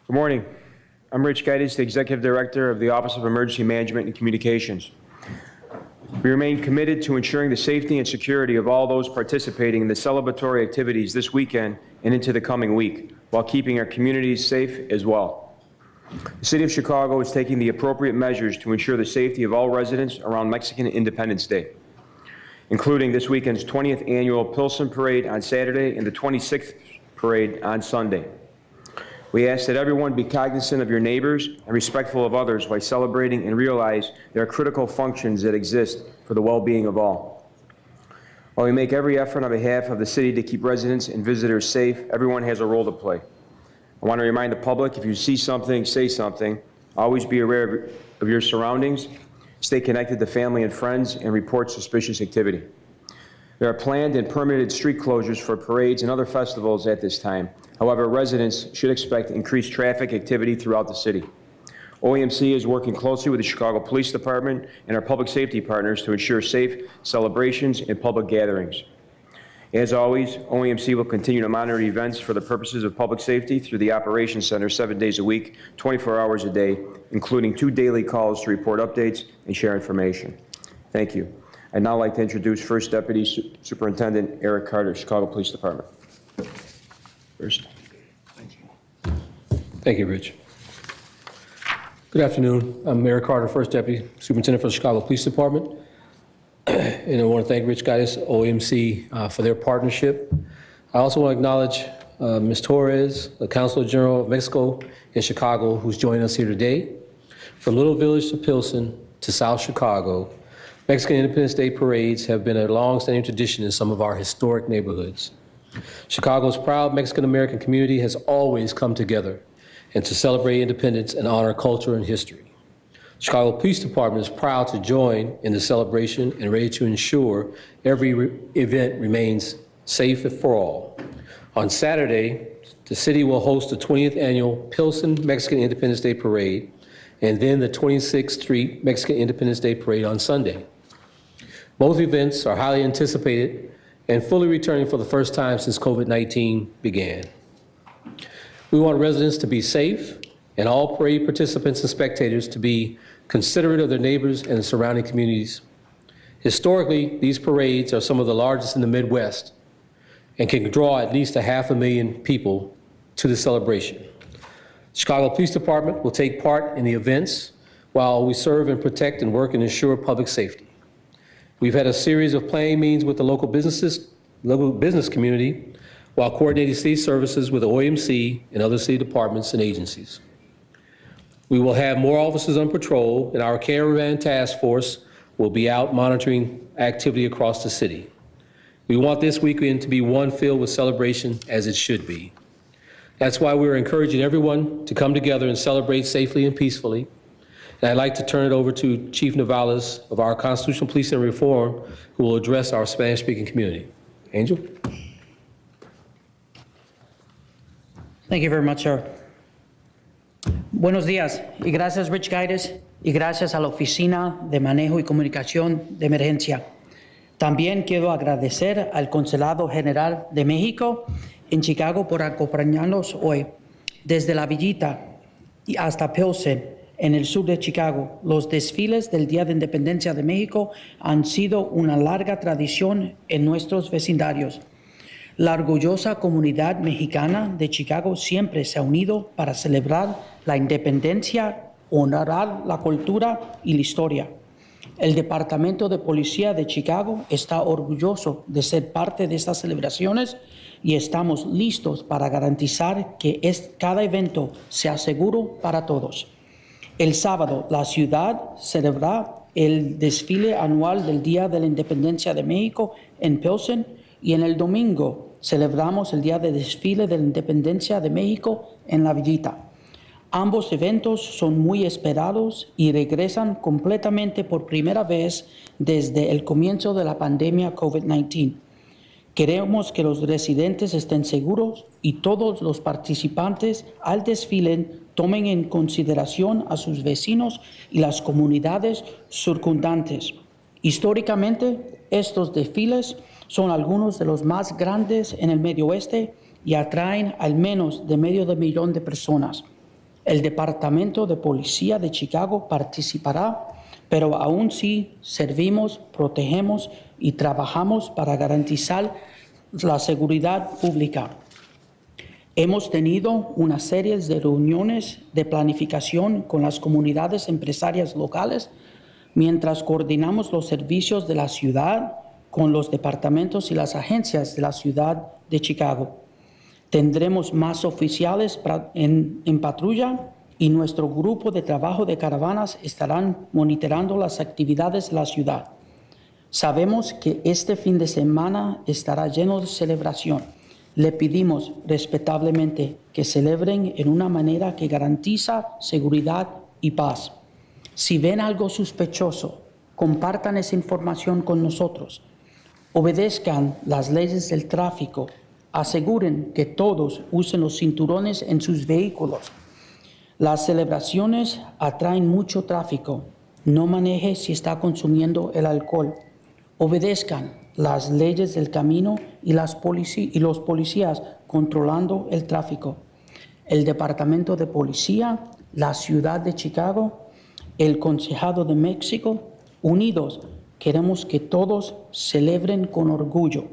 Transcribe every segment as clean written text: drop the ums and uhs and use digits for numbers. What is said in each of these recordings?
Good morning. I'm Rich Gaitis, the Executive Director of the Office of Emergency Management and Communications. We remain committed to ensuring the safety and security of all those participating in the celebratory activities this weekend and into the coming week, while keeping our communities safe as well. The City of Chicago is taking the appropriate measures to ensure the safety of all residents around Mexican Independence Day, including this weekend's 20th annual Pilsen Parade on Saturday and the 26th Parade on Sunday. We ask that everyone be cognizant of your neighbors and respectful of others while celebrating and realize there are critical functions that exist for the well-being of all. While we make every effort on behalf of the city to keep residents and visitors safe, everyone has a role to play. I want to remind the public, if you see something, say something. Always be aware of your surroundings. Stay connected to family and friends and report suspicious activity. There are planned and permitted street closures for parades and other festivals at this time. However, residents should expect increased traffic activity throughout the city. OEMC is working closely with the Chicago Police Department and our public safety partners to ensure safe celebrations and public gatherings. As always, OEMC will continue to monitor events for the purposes of public safety through the Operations Center 7 days a week, 24 hours a day, including 2 daily calls to report updates and share information. Thank you. I'd now like to introduce First Deputy Superintendent Eric Carter, Chicago Police Department. First. Thank you, Rich. Good afternoon. I'm Eric Carter, First Deputy Superintendent for the Chicago Police Department. And I want to thank Rich Gaitis, OEMC, for their partnership. I also want to acknowledge Ms. Torres, the Consul General of Mexico in Chicago, who's joining us here today. From Little Village to Pilsen to South Chicago, Mexican Independence Day parades have been a long-standing tradition in some of our historic neighborhoods. Chicago's proud Mexican-American community has always come together and to celebrate independence and honor culture and history. Chicago Police Department is proud to join in the celebration and ready to ensure every event remains safe for all. On Saturday, the city will host the 20th annual Pilsen Mexican Independence Day Parade and then the 26th Street Mexican Independence Day Parade on Sunday. Both events are highly anticipated and fully returning for the first time since COVID-19 began. We want residents to be safe and all parade participants and spectators to be considerate of their neighbors and the surrounding communities. Historically, these parades are some of the largest in the Midwest and can draw at least 500,000 people to the celebration. Chicago Police Department will take part in the events while we serve and protect and work and ensure public safety. We've had a series of planning meetings with the local business community while coordinating city services with the OEMC and other city departments and agencies. We will have more officers on patrol, and our caravan task force will be out monitoring activity across the city. We want this weekend to be one filled with celebration, as it should be. That's why we're encouraging everyone to come together and celebrate safely and peacefully. And I'd like to turn it over to Chief Navales of our Constitutional Policing and Reform, who will address our Spanish-speaking community. Angel? Thank you very much, sir. Buenos días y gracias, Rich Gaitis, y gracias a la Oficina de Manejo y Comunicación de Emergencia. También quiero agradecer al Consulado General de México en Chicago por acompañarnos hoy. Desde la Villita y hasta Pilsen, en el sur de Chicago, los desfiles del Día de Independencia de México han sido una larga tradición en nuestros vecindarios. La orgullosa comunidad mexicana de Chicago siempre se ha unido para celebrar la independencia, honorar la cultura y la historia. El Departamento de Policía de Chicago está orgulloso de ser parte de estas celebraciones y estamos listos para garantizar que cada evento sea seguro para todos. El sábado, la ciudad celebrará el desfile anual del Día de la Independencia de México en Pilsen y en el domingo celebramos el Día de Desfile de la Independencia de México en La Villita. Ambos eventos son muy esperados y regresan completamente por primera vez desde el comienzo de la pandemia COVID-19. Queremos que los residentes estén seguros y todos los participantes al desfile tomen en consideración a sus vecinos y las comunidades circundantes. Históricamente, estos desfiles son algunos de los más grandes en el Medio Oeste y atraen al menos de 500,000 de personas. El Departamento de Policía de Chicago participará, pero aún sí servimos, protegemos y trabajamos para garantizar la seguridad pública. Hemos tenido una serie de reuniones de planificación con las comunidades empresarias locales mientras coordinamos los servicios de la ciudad con los departamentos y las agencias de la ciudad de Chicago. Tendremos más oficiales en patrulla y nuestro grupo de trabajo de caravanas estarán monitoreando las actividades de la ciudad. Sabemos que este fin de semana estará lleno de celebración. Le pedimos respetablemente que celebren en una manera que garantiza seguridad y paz. Si ven algo sospechoso, compartan esa información con nosotros. Obedezcan las leyes del tráfico. Aseguren que todos usen los cinturones en sus vehículos. Las celebraciones atraen mucho tráfico. No maneje si está consumiendo el alcohol. Obedezcan las leyes del camino y los policías controlando el tráfico. El Departamento de Policía, la Ciudad de Chicago, el Consulado de México, unidos, queremos que todos celebren con orgullo.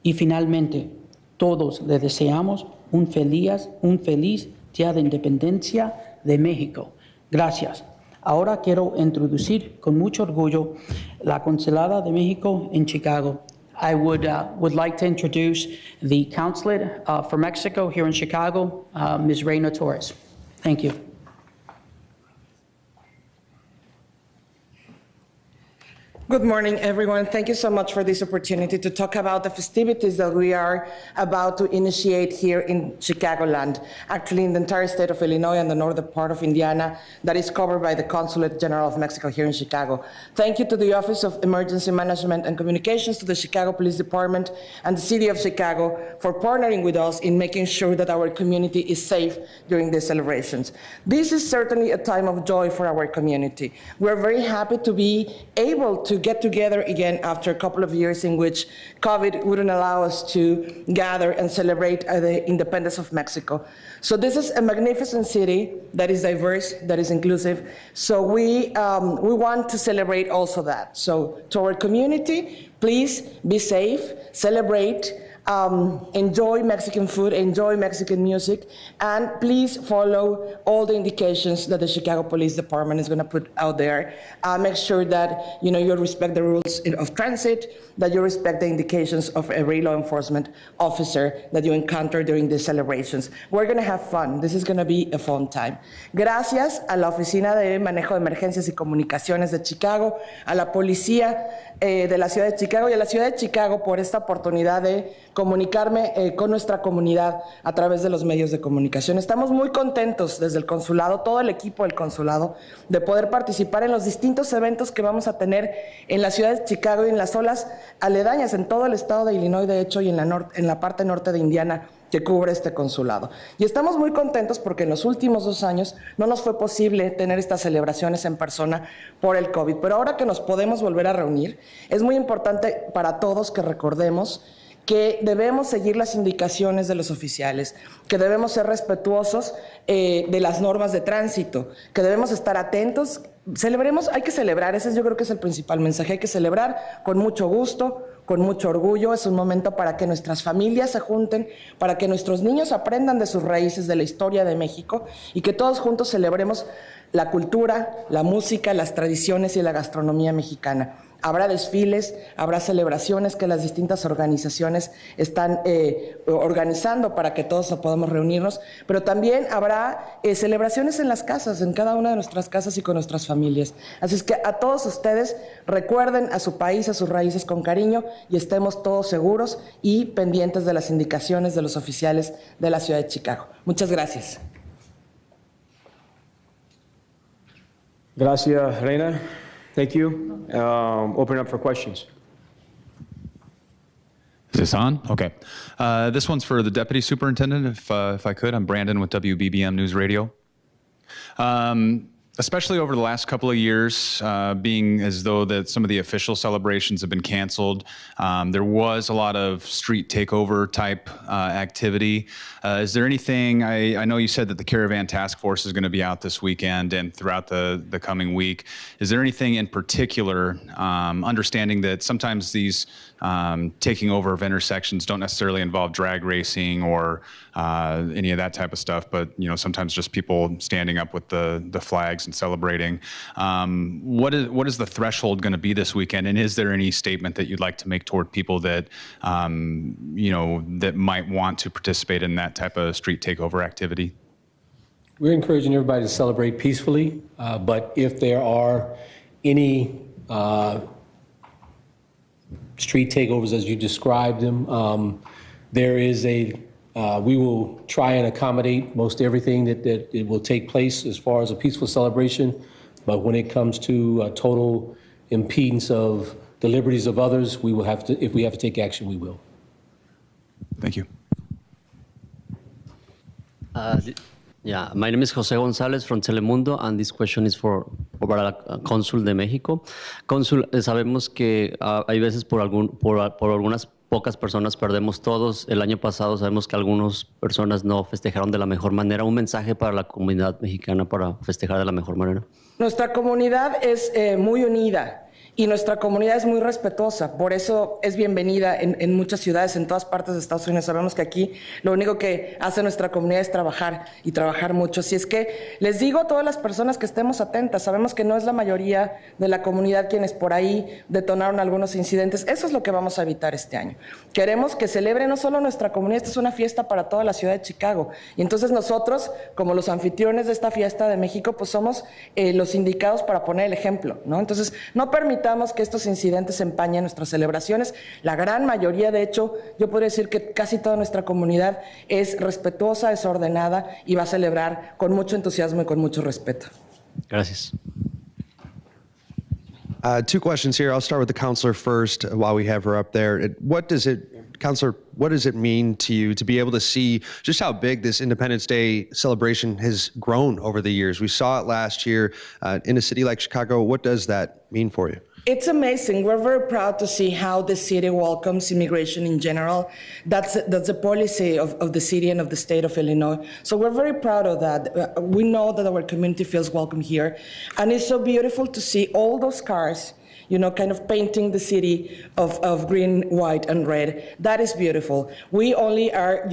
Y finalmente, todos le deseamos un feliz Día de Independencia de México. Gracias. Ahora quiero introducir con mucho orgullo la Consulada de México en Chicago. I would like to introduce the consulate for Mexico here in Chicago, Ms. Reina Torres. Thank you. Good morning, everyone. Thank you so much for this opportunity to talk about the festivities that we are about to initiate here in Chicagoland, actually in the entire state of Illinois and the northern part of Indiana that is covered by the Consulate General of Mexico here in Chicago. Thank you to the Office of Emergency Management and Communications, to the Chicago Police Department and the City of Chicago for partnering with us in making sure that our community is safe during these celebrations. This is certainly a time of joy for our community. We're very happy to be able to get together again after a couple of years in which COVID wouldn't allow us to gather and celebrate the independence of Mexico. So this is a magnificent city that is diverse, that is inclusive. So we want to celebrate also that. So to our community, please be safe, celebrate, enjoy Mexican food, enjoy Mexican music, and please follow all the indications that the Chicago Police Department is going to put out there. Make sure that you respect the rules of transit, that you respect the indications of every law enforcement officer that you encounter during these celebrations. We're going to have fun. This is going to be a fun time. Gracias a la Oficina de Manejo de Emergencias y Comunicaciones de Chicago, a la Policía de la Ciudad de Chicago y a la Ciudad de Chicago por esta oportunidad de comunicarme con nuestra comunidad a través de los medios de comunicación. Estamos muy contentos desde el consulado, todo el equipo del consulado, de poder participar en los distintos eventos que vamos a tener en la Ciudad de Chicago y en las zonas aledañas, en todo el estado de Illinois, de hecho, y en la parte norte de Indiana, que cubre este consulado. Y estamos muy contentos porque en los últimos 2 años no nos fue posible tener estas celebraciones en persona por el COVID. Pero ahora que nos podemos volver a reunir, es muy importante para todos que recordemos que debemos seguir las indicaciones de los oficiales, que debemos ser respetuosos de las normas de tránsito, que debemos estar atentos. Celebremos, hay que celebrar, ese yo creo que es el principal mensaje, hay que celebrar con mucho gusto, con mucho orgullo. Es un momento para que nuestras familias se junten, para que nuestros niños aprendan de sus raíces, de la historia de México, y que todos juntos celebremos la cultura, la música, las tradiciones y la gastronomía mexicana. Habrá desfiles, habrá celebraciones que las distintas organizaciones están organizando para que todos podamos reunirnos, pero también habrá celebraciones en las casas, en cada una de nuestras casas y con nuestras familias. Así es que a todos ustedes recuerden a su país, a sus raíces con cariño, y estemos todos seguros y pendientes de las indicaciones de los oficiales de la Ciudad de Chicago. Muchas gracias. Gracias, Reina. Thank you. Open up for questions. Is this on? Okay. This one's for the Deputy Superintendent, if I could. I'm Brandon with WBBM News Radio. especially over the last couple of years, being as though that some of the official celebrations have been canceled. There was a lot of street takeover type activity. Is there anything, I know you said that the Caravan Task Force is going to be out this weekend and throughout the coming week. Is there anything in particular, understanding that sometimes these taking over of intersections don't necessarily involve drag racing or any of that type of stuff, but sometimes just people standing up with the flags and celebrating. What is the threshold going to be this weekend, and is there any statement that you'd like to make toward people that that might want to participate in that type of street takeover activity? We're encouraging everybody to celebrate peacefully, but if there are any street takeovers as you described them, there is we will try and accommodate most everything that it will take place as far as a peaceful celebration. But when it comes to total impedance of the liberties of others, we will have to, if we have to take action, we will. Thank you. Yeah, my name is Jose González from Telemundo, and this question is para la Cónsul de México. Cónsul, sabemos que hay veces por algunas pocas personas perdemos todos. El año pasado sabemos que algunas personas no festejaron de la mejor manera. Un mensaje para la comunidad mexicana para festejar de la mejor manera. Nuestra comunidad es muy unida. Y nuestra comunidad es muy respetuosa, por eso es bienvenida en muchas ciudades, en todas partes de Estados Unidos. Sabemos que aquí lo único que hace nuestra comunidad es trabajar y trabajar mucho. Así es que les digo a todas las personas que estemos atentas, sabemos que no es la mayoría de la comunidad quienes por ahí detonaron algunos incidentes. Eso es lo que vamos a evitar este año. Queremos que celebre no solo nuestra comunidad, esta es una fiesta para toda la ciudad de Chicago. Y entonces nosotros, como los anfitriones de esta fiesta de México, pues somos los indicados para poner el ejemplo, ¿no? Entonces, no permitamos que estos incidentes empañen nuestras celebraciones. La gran mayoría, de hecho, yo podría decir que casi toda nuestra comunidad es respetuosa, es ordenada y va a celebrar con mucho entusiasmo y con mucho respeto. Gracias. Two questions here. I'll start with the counselor first while we have her up there. Counselor, what does it mean to you to be able to see just how big this Independence Day celebration has grown over the years? We saw it last year in a city like Chicago. What does that mean for you? It's amazing. We're very proud to see how the city welcomes immigration in general. That's the policy of the city and of the state of Illinois. So we're very proud of that. We know that our community feels welcome here. And it's so beautiful to see all those cars, kind of painting the city of green, white, and red. That is beautiful. We only are,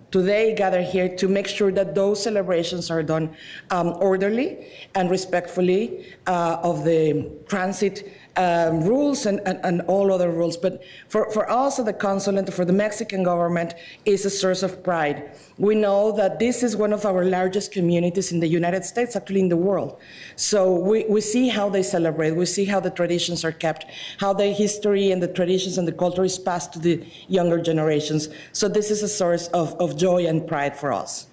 today gather here to make sure that those celebrations are done orderly and respectfully of the transit rules and all other rules. But for us at the Consul and for the Mexican government, it's a source of pride. We know that this is one of our largest communities in the United States, actually in the world. So we see how they celebrate, we see how the traditions are kept, how the history and the traditions and the culture is passed to the younger generations. So this is a source of joy and pride for us.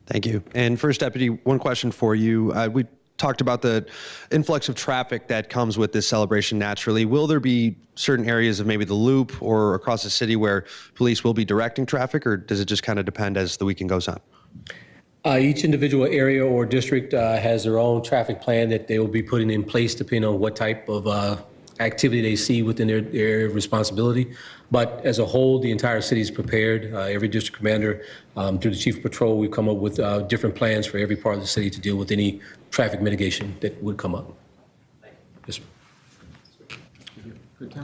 Thank you. And First Deputy, one question for you. We talked about the influx of traffic that comes with this celebration naturally. Will there be certain areas of maybe the Loop or across the city where police will be directing traffic, or does it just kind of depend as the weekend goes on? Each individual area or district has their own traffic plan that they will be putting in place depending on what type of activity they see within their area of responsibility. But as a whole, the entire city is prepared. Every district commander, through the chief of patrol, we've come up with different plans for every part of the city to deal with any traffic mitigation that would come up. Yes, sir.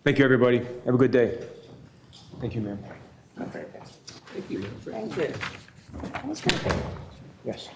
Thank you, everybody. Have a good day. Thank you, ma'am. Thank you. That was great. Yes.